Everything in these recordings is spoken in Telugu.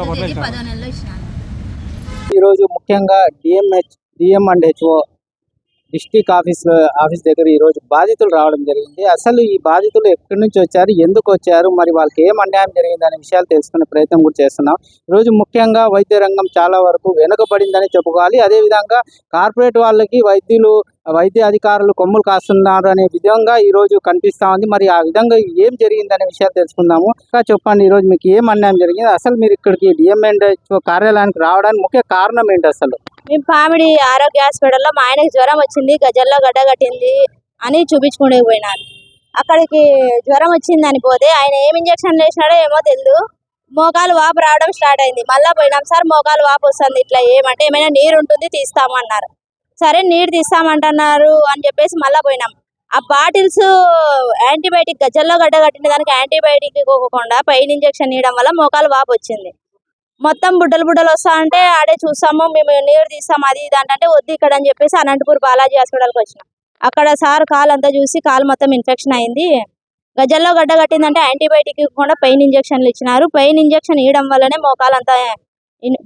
అక్టోబర్లో 10వ నెలలో ఇచ్చినాను. ఈరోజు ముఖ్యంగా DM and HO district office దగ్గర ఈరోజు బాధితులు రావడం జరిగింది. అసలు ఈ బాధితులు ఎక్కడి నుంచి వచ్చారు, ఎందుకు వచ్చారు, మరి వాళ్ళకి ఏం అన్యాయం జరిగింది అనే విషయాలు తెలుసుకునే ప్రయత్నం కూడా చేస్తున్నాం. ఈరోజు ముఖ్యంగా వైద్య రంగం చాలా వరకు వెనుకబడిందని చెప్పుకోవాలి. అదేవిధంగా కార్పొరేట్ వాళ్ళకి వైద్య అధికారులు కొమ్ములు కాస్తున్నారు అనే విధంగా ఈరోజు కనిపిస్తా ఉంది. మరి ఆ విధంగా ఏం జరిగింది అనే విషయాలు తెలుసుకుందాము. ఇంకా చెప్పండి, ఈరోజు మీకు ఏం అన్యాయం జరిగింది, అసలు మీరు ఇక్కడికి డిఎం అండ్ హెచ్ఓ కార్యాలయానికి రావడానికి ముఖ్య కారణం ఏంటి? అసలు మేము పామిడి ఆరోగ్య హాస్పిటల్లో మా ఆయనకి జ్వరం వచ్చింది, గజ్జల్లో గడ్డ కట్టింది అని చూపించుకునే పోయినాను. అక్కడికి జ్వరం వచ్చిందని పోతే ఆయన ఏం ఇంజక్షన్ వేసినాడో ఏమో తెలియదు, మోకాలు వాపు రావడం స్టార్ట్ అయింది. మళ్ళీ పోయినాం, సార్ మోకాలు వాపు వస్తుంది, ఇట్లా ఏమంటే ఏమైనా నీరు ఉంటుంది తీస్తాము అన్నారు. సరే నీరు తీస్తామంటున్నారు అని చెప్పేసి మళ్ళీ పోయినాం. ఆ బాటిల్స్ యాంటీబయాటిక్ గజ్జల్లో గడ్డ కట్టిన దానికి యాంటీబయాటిక్ ఇవ్వకుండా పైన ఇంజక్షన్ ఇవ్వడం వల్ల మోకాలు వాపు వచ్చింది. మొత్తం బుడ్డలు వస్తా అంటే ఆడే చూస్తాము, మేము నీరు తీస్తాము అది ఇది అంటే వద్దు ఇక్కడ అని చెప్పేసి అనంతపూర్ బాలాజీ హాస్పిటల్కి వచ్చినాం. అక్కడ సార్ కాలు అంతా చూసి కాలు మొత్తం ఇన్ఫెక్షన్ అయింది, గజ్జల్లో గడ్డ కట్టిందంటే యాంటీబయాటిక్ ఇవ్వకుండా పెయిన్ ఇంజక్షన్లు ఇచ్చినారు. పెయిన్ ఇంజక్షన్ ఇవ్వడం వల్లనే మోకాలు అంతా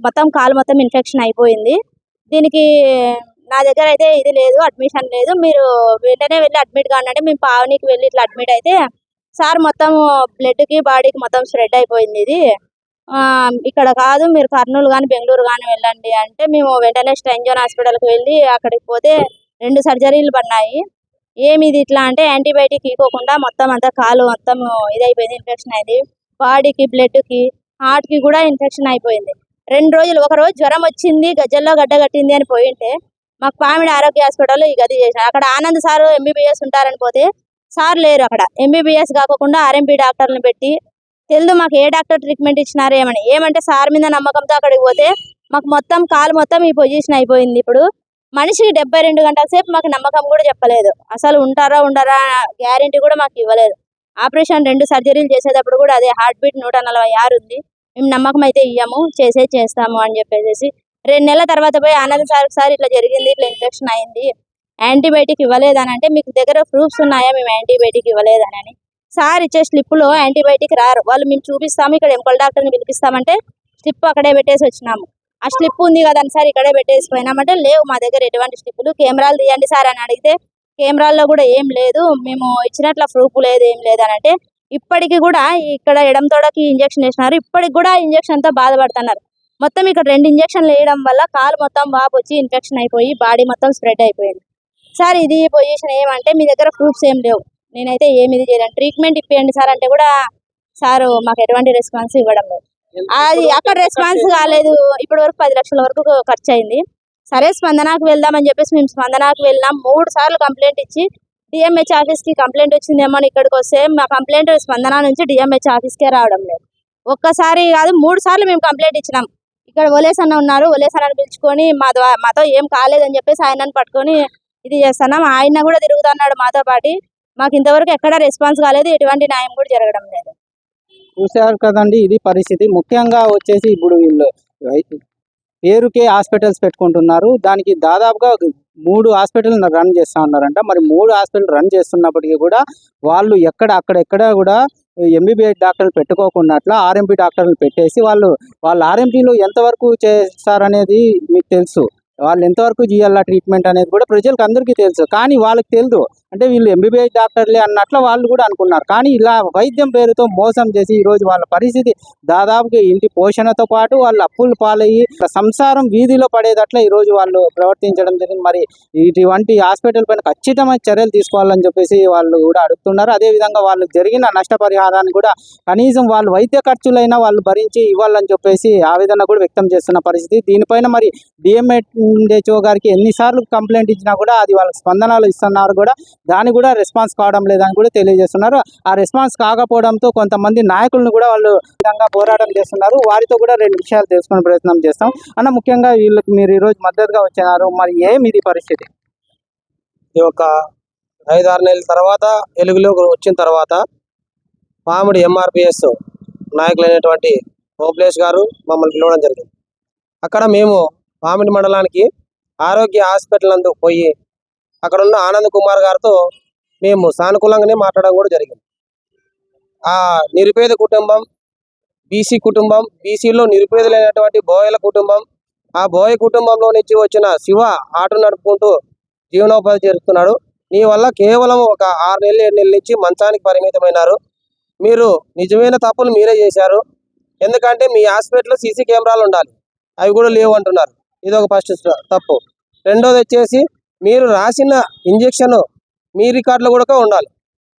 మొత్తం కాలు మొత్తం ఇన్ఫెక్షన్ అయిపోయింది. దీనికి నా దగ్గర అయితే ఇది లేదు, అడ్మిషన్ లేదు, మీరు వెంటనే వెళ్ళి అడ్మిట్ కాండి. మేము పావనికి వెళ్ళి ఇట్లా అడ్మిట్ అయితే సార్ మొత్తం బ్లడ్కి బాడీకి మొత్తం స్ప్రెడ్ అయిపోయింది, ఇది ఇక్కడ కాదు మీరు కర్నూలు కానీ బెంగళూరు కానీ వెళ్ళండి అంటే మేము వెంటనే స్ట్రెయిన్ జోన్ హాస్పిటల్కి వెళ్ళి అక్కడికి పోతే 2 సర్జరీలు పడినాయి. ఏమి ఇది ఇట్లా అంటే యాంటీబయాటిక్ ఇవ్వకుండా మొత్తం అంతా కాలు మొత్తం ఇదైపోయింది, ఇన్ఫెక్షన్ అయింది. బాడీకి బ్లడ్కి హార్ట్కి కూడా ఇన్ఫెక్షన్ అయిపోయింది. 2 రోజులు, ఒక రోజు జ్వరం వచ్చింది గజ్జల్లో గడ్డ కట్టింది అని పోయింటే మాకు పామిడి ఆరోగ్య హాస్పిటల్లో ఈ గది చేశారు. అక్కడ ఆనంద్ సారు ఎంబీబీఎస్ ఉంటారని పోతే సార్ లేరు. అక్కడ ఎంబీబీఎస్ కాకుండా ఆర్ఎంపీ డాక్టర్ని పెట్టి తెలుదు మాకు ఏ డాక్టర్ ట్రీట్మెంట్ ఇచ్చినారు ఏమంటే సార్ మీద నమ్మకంతో అక్కడికి పోతే మాకు మొత్తం కాలు మొత్తం ఈ పొజిషన్ అయిపోయింది. ఇప్పుడు మనిషికి 72 గంటల సేపు మాకు నమ్మకం కూడా చెప్పలేదు, అసలు ఉంటారా ఉండరా గ్యారెంటీ కూడా మాకు ఇవ్వలేదు. ఆపరేషన్ 2 సర్జరీలు చేసేటప్పుడు కూడా అదే హార్ట్ బీట్ 146 ఉంది, మేము నమ్మకం అయితే ఇయ్యము, చేస్తాము అని చెప్పేసి 2 నెలల తర్వాత పోయి ఆనంద్ సార్ ఇట్లా జరిగింది, ఇట్లా ఇన్ఫెక్షన్ అయింది, యాంటీబయాటిక్ ఇవ్వలేదని అంటే మీకు దగ్గర ప్రూఫ్స్ ఉన్నాయా మేము యాంటీబయాటిక్ ఇవ్వలేదని? సార్ ఇచ్చే స్లిప్లో యాంటీబయాటిక్ రారు వాళ్ళు, మేము చూపిస్తాము ఇక్కడ ఎంపల్ డాక్టర్ని పిలిపిస్తామంటే స్లిప్ అక్కడే పెట్టేసి వచ్చినాము. ఆ స్లిప్ ఉంది కదండి సార్ ఇక్కడే పెట్టేసి పోయినామంటే లేవు మా దగ్గర ఎటువంటి స్లిప్పులు, కెమెరాలు తీయండి సార్ అని అడిగితే కెమెరాల్లో కూడా ఏం లేదు, మేము ఇచ్చినట్ల ప్రూఫ్ లేదు ఏం లేదని అంటే ఇప్పటికి కూడా ఇక్కడ ఎడం తోడకి ఇంజక్షన్ వేసినారు, ఇప్పటికి కూడా ఇంజక్షన్తో బాధపడుతున్నారు. మొత్తం ఇక్కడ 2 ఇంజక్షన్లు వేయడం వల్ల కాలు మొత్తం వాపు వచ్చి ఇన్ఫెక్షన్ అయిపోయి బాడీ మొత్తం స్ప్రెడ్ అయిపోయింది. సార్ ఇది పొజిషన్ ఏమంటే మీ దగ్గర ప్రూఫ్స్ ఏం లేవు, నేనైతే ఏమి చేయలేను, ట్రీట్మెంట్ ఇప్పియండి సార్ అంటే కూడా సార్ మాకు ఎటువంటి రెస్పాన్స్ ఇవ్వడం లేదు. అది అక్కడ రెస్పాన్స్ కాలేదు, ఇప్పటి వరకు 10 లక్షల వరకు ఖర్చు అయింది. సరే స్పందనకు వెళ్దామని చెప్పేసి మేము స్పందనకు వెళ్ళాం. 3 సార్లు కంప్లైంట్ ఇచ్చి డిఎంహెచ్ ఆఫీస్కి కంప్లైంట్ వచ్చిందేమో అని ఇక్కడికి వస్తే మా కంప్లైంట్ స్పందన నుంచి డిఎంహెచ్ ఆఫీస్కే రావడం లేదు. ఒక్కసారి కాదు 3 సార్లు మేము కంప్లైంట్ ఇచ్చినాం. ఇక్కడ ఒలేసన్న ఉన్నారు, ఒలేసన్నని పిలుచుకొని మాతో ఏం కాలేదని చెప్పేసి ఆయనను పట్టుకొని ఇది చేస్తున్నాం. ఆయన కూడా తిరుగుతున్నాడు మాతో పాటు, మాకు ఇంతవరకు ఎక్కడ రెస్పాన్స్ కాలేదు, ఎటువంటి న్యాయం కూడా జరగడం లేదు. చూశారు కదండి, ఇది పరిస్థితి. ముఖ్యంగా వచ్చేసి ఇప్పుడు వీళ్ళు పేరుకే హాస్పిటల్స్ పెట్టుకుంటున్నారు, దానికి దాదాపుగా 3 హాస్పిటల్ రన్ చేస్తూ ఉన్నారంట. మరి 3 హాస్పిటల్ రన్ చేస్తున్నప్పటికీ కూడా వాళ్ళు అక్కడెక్కడ కూడా ఎంబీబీఎస్ డాక్టర్లు పెట్టుకోకుండా ఆర్ఎంపీ డాక్టర్లు పెట్టేసి వాళ్ళ ఆర్ఎంపీలు ఎంతవరకు చేస్తారనేది మీకు తెలుసు, వాళ్ళు ఎంతవరకు చేయాల ట్రీట్మెంట్ అనేది కూడా ప్రజలకు అందరికీ తెలుసు. కానీ వాళ్ళకి తెలియదు, అంటే వీళ్ళు ఎంబీబీఎస్ డాక్టర్లే అన్నట్లు వాళ్ళు కూడా అనుకున్నారు. కానీ ఇలా వైద్యం పేరుతో మోసం చేసి ఈరోజు వాళ్ళ పరిస్థితి దాదాపుగా ఇంటి పోషణతో పాటు వాళ్ళు అప్పులు పాలయ్యి సంసారం వీధిలో పడేదట్లా ఈరోజు వాళ్ళు ప్రవర్తించడం జరిగింది. మరి ఇటువంటి హాస్పిటల్ పైన ఖచ్చితమైన చర్యలు తీసుకోవాలని చెప్పేసి వాళ్ళు కూడా అడుగుతున్నారు. అదేవిధంగా వాళ్ళకి జరిగిన నష్టపరిహారాన్ని కూడా కనీసం వాళ్ళు వైద్య ఖర్చులైనా వాళ్ళు భరించి ఇవ్వాలని చెప్పేసి ఆవేదన కూడా వ్యక్తం చేస్తున్న పరిస్థితి. దీనిపైన మరి డిఎంహెచ్ఓ గారికి ఎన్నిసార్లు కంప్లైంట్ ఇచ్చినా కూడా అది వాళ్ళకి స్పందనలు ఇస్తున్నారు కూడా, దాని కూడా రెస్పాన్స్ కావడం లేదని కూడా తెలియజేస్తున్నారు. ఆ రెస్పాన్స్ కాకపోవడంతో కొంతమంది నాయకులను కూడా వాళ్ళు విధంగా పోరాటం చేస్తున్నారు. వారితో కూడా 2 విషయాలు తెలుసుకునే ప్రయత్నం చేస్తాం. అన్న, ముఖ్యంగా వీళ్ళకి మీరు ఈరోజు మద్దతుగా వచ్చినారు, మరి ఏమి ఇది పరిస్థితి? ఈ ఒక 5-6 నెలల తర్వాత వెలుగులోకి వచ్చిన తర్వాత పామిడి ఎంఆర్పిఎస్ నాయకులైనటువంటి ఓబ్లేష్ గారు మమ్మల్ని పిలవడం జరిగింది. అక్కడ మేము పామిడి మండలానికి ఆరోగ్య హాస్పిటల్ నందుకు పోయి అక్కడ ఉన్న ఆనంద్ కుమార్ గారితో మేము సానుకూలంగానే మాట్లాడడం కూడా జరిగింది. ఆ నిరుపేద కుటుంబం బీసీ కుటుంబం, బీసీలో నిరుపేదలైనటువంటి బోయల కుటుంబం. ఆ బోయ కుటుంబంలో నుంచి వచ్చిన శివ ఆటో నడుపుకుంటూ జీవనోపాధి చేస్తున్నాడు. నీ వల్ల కేవలం ఒక 6 నెలలు 7 నెలల నుంచి మంచానికి పరిమితమైనారు. మీరు నిజమైన తప్పులు మీరే చేశారు. ఎందుకంటే మీ హాస్పిటల్లో సీసీ కెమెరాలు ఉండాలి, అవి కూడా లేవు అంటున్నారు. ఇది ఒక ఫస్ట్ తప్పు. రెండోది వచ్చేసి మీరు రాసిన ఇంజెక్షన్ మీ రికార్డులో కూడా ఉండాలి.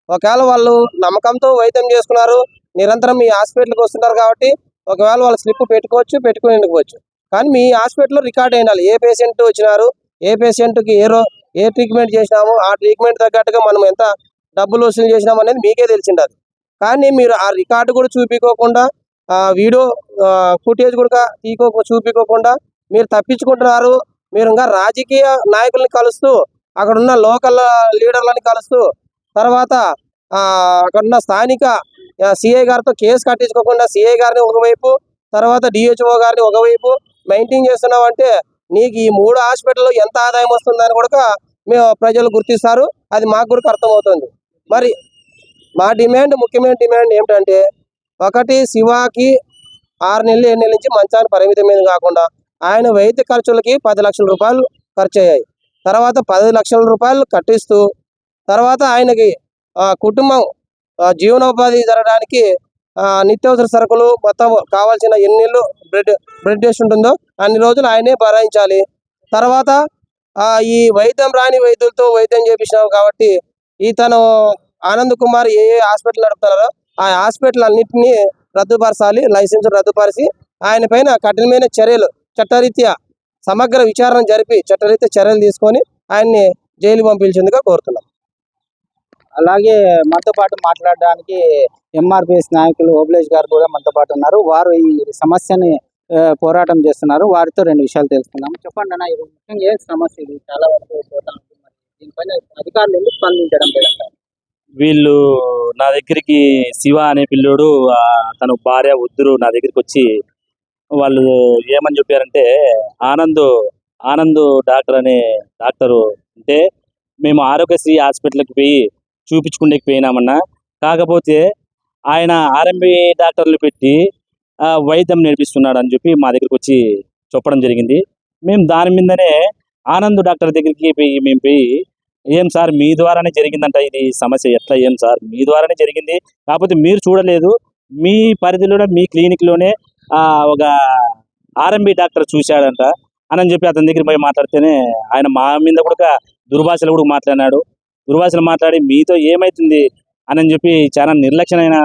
ఒకవేళ వాళ్ళు నమ్మకంతో వైద్యం చేసుకున్నారు, నిరంతరం మీ హాస్పిటల్కి వస్తున్నారు కాబట్టి ఒకవేళ వాళ్ళు స్లిప్ పెట్టుకుని ఉండకపోవచ్చు. కానీ మీ హాస్పిటల్లో రికార్డ్ అయినాలి. ఏ పేషెంట్ వచ్చినారు, ఏ పేషెంట్కి ఏ ట్రీట్మెంట్ చేసినాము, ఆ ట్రీట్మెంట్ తగ్గట్టుగా మనం ఎంత డబ్బులు వసూలు చేసినాము అనేది మీకే తెలిసిండదు. కానీ మీరు ఆ రికార్డు కూడా చూపించుకోకుండా, ఆ వీడియో ఫుటేజ్ కూడా చూపించుకోకుండా మీరు తప్పించుకుంటున్నారు. మీరు ఇంకా రాజకీయ నాయకుల్ని కలుస్తూ, అక్కడ ఉన్న లోకల్ లీడర్లని కలుస్తూ, తర్వాత అక్కడున్న స్థానిక సిఐ గారితో కేసు కట్టించుకోకుండా సిఐ గారిని ఒకవైపు, తర్వాత డిహెచ్ఓ గారిని ఒకవైపు మెయింటైన్ చేస్తున్నావు అంటే నీకు ఈ 3 హాస్పిటల్లో ఎంత ఆదాయం వస్తుందని కూడా మేము ప్రజలు గుర్తిస్తారు. అది మాకు కూడా అర్థమవుతుంది. మరి మా ముఖ్యమైన డిమాండ్ ఏమిటంటే, ఒకటి శివాకి 6 నెలలు 7 నెలల నుంచి మంచానికి పరిమితమైన కాకుండా ఆయన వైద్య ఖర్చులకి 10 లక్షల రూపాయలు ఖర్చు అయ్యాయి. తర్వాత 10 లక్షల రూపాయలు కట్టిస్తూ, తర్వాత ఆయనకి కుటుంబం జీవనోపాధి జరగడానికి నిత్యావసర సరుకులు మొత్తం కావాల్సిన ఎన్ని నెలలు బ్లడ్ టెస్ట్ ఉంటుందో అన్ని రోజులు ఆయనే భరాయించాలి. తర్వాత ఈ వైద్యం రాని వైద్యులతో వైద్యం చేపించినాం కాబట్టి తను ఆనంద్ కుమార్ ఏ హాస్పిటల్ నడుపుతున్నారో ఆ హాస్పిటల్ అన్నింటినీ రద్దుపరచాలి, లైసెన్స్ రద్దుపరిచి ఆయన పైన కఠినమైన చర్యలు, చట్టరీత్యా సమగ్ర విచారణ జరిపి చట్టరీత్యా చర్యలు తీసుకొని ఆయన్ని జైలు పంపించేందుకు కోరుతున్నాం. అలాగే మనతో పాటు మాట్లాడడానికి ఎంఆర్పిఎస్ నాయకులు ఓబులేష్ గారు కూడా మనతో పాటు ఉన్నారు. వారు ఈ సమస్యని పోరాటం చేస్తున్నారు. వారితో 2 విషయాలు తెలుసుకుందాం. చెప్పండి అన్న, ఇది ముఖ్యంగా ఏ సమస్య? ఇది చాలా వరకు పోతా ఉంటుంది. దీనిపైన అధికారులు ఎందుకు స్పందించడం లేదంటారు? వీళ్ళు నా దగ్గరికి శివ అనే పిల్లోడు, తన భార్య ఉద్దరు నా దగ్గరికి వచ్చి వాళ్ళు ఏమని చెప్పారంటే, ఆనంద్ డాక్టర్ అనే డాక్టరు అంటే మేము ఆరోగ్యశ్రీ హాస్పిటల్కి పోయి చూపించుకునేకి పోయినామన్నా, కాకపోతే ఆయన ఆర్ఎంబి డాక్టర్లు పెట్టి వైద్యం నేర్పిస్తున్నాడు అని చెప్పి మా దగ్గరికి వచ్చి చెప్పడం జరిగింది. మేము దాని మీదనే ఆనంద్ డాక్టర్ దగ్గరికి మేము పోయి, ఏం సార్ మీ ద్వారానే జరిగిందంట ఇది సమస్య, ఎట్లా ఏం సార్ మీ ద్వారానే జరిగింది, కాకపోతే మీరు చూడలేదు, మీ పరిధిలో మీ క్లినిక్లోనే ఒక ఆర్ఎంబి డాక్టర్ చూశాడంట అని చెప్పి అతని దగ్గర పోయి మాట్లాడితేనే ఆయన మా మీద కూడా దుర్భాషలు కూడా మాట్లాడినాడు. దుర్భాషలు మాట్లాడి మీతో ఏమవుతుంది అని చెప్పి చాలా నిర్లక్ష్యమైన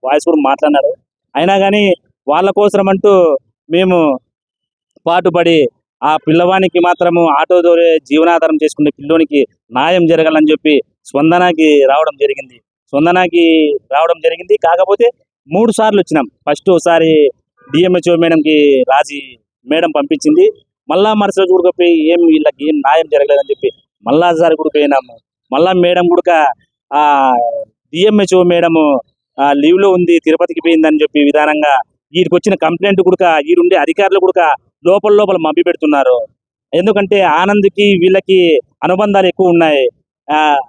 వాయిస్ కూడా మాట్లాడినాడు. అయినా కానీ వాళ్ళ కోసం అంటూ మేము పాటుపడి ఆ పిల్లవానికి మాత్రము ఆటో ద్వారా జీవనాధారం చేసుకునే పిల్లోనికి న్యాయం జరగాలని చెప్పి స్పందనకి రావడం జరిగింది. కాకపోతే 3 సార్లు వచ్చినాం. ఫస్ట్ ఒకసారి డిఎంహెచ్ఓ మేడంకి రాజీ మేడం పంపించింది. మళ్ళా మరుసటి కూడా పోయి వీళ్ళకి ఏం న్యాయం జరగలేదని చెప్పి మళ్ళా సారి కూడా పోయినాము. మళ్ళా మేడం కూడా డిఎంహెచ్ఓ మేడము లీవ్లో ఉంది, తిరుపతికి పోయిందని చెప్పి విధానంగా వీటికి వచ్చిన కంప్లైంట్ కూడా వీరుండే అధికారులు కూడా లోపల మభ్య పెడుతున్నారు. ఎందుకంటే ఆనంద్కి వీళ్ళకి అనుబంధాలు ఎక్కువ ఉన్నాయి.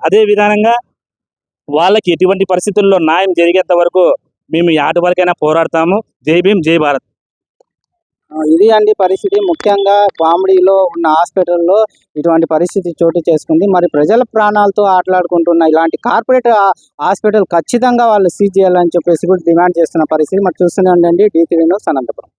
అదే విధానంగా వాళ్ళకి ఎటువంటి పరిస్థితుల్లో న్యాయం జరిగేంత వరకు మేము యాటి వరకైనా పోరాడతాము. జై భీమ్, జై భారత్. ఇది అండి పరిస్థితి. ముఖ్యంగా పామిడిలో ఉన్న హాస్పిటల్లో ఇటువంటి పరిస్థితి చోటు చేసుకుంది. మరి ప్రజల ప్రాణాలతో ఆటలాడుకుంటున్న ఇలాంటి కార్పొరేట్ హాస్పిటల్ ఖచ్చితంగా వాళ్ళు సీజ్ చేయాలని చెప్పేసి కూడా డిమాండ్ చేస్తున్న పరిస్థితి. మరి చూస్తూనే ఉండండి D3 న్యూస్ అనంతపురం.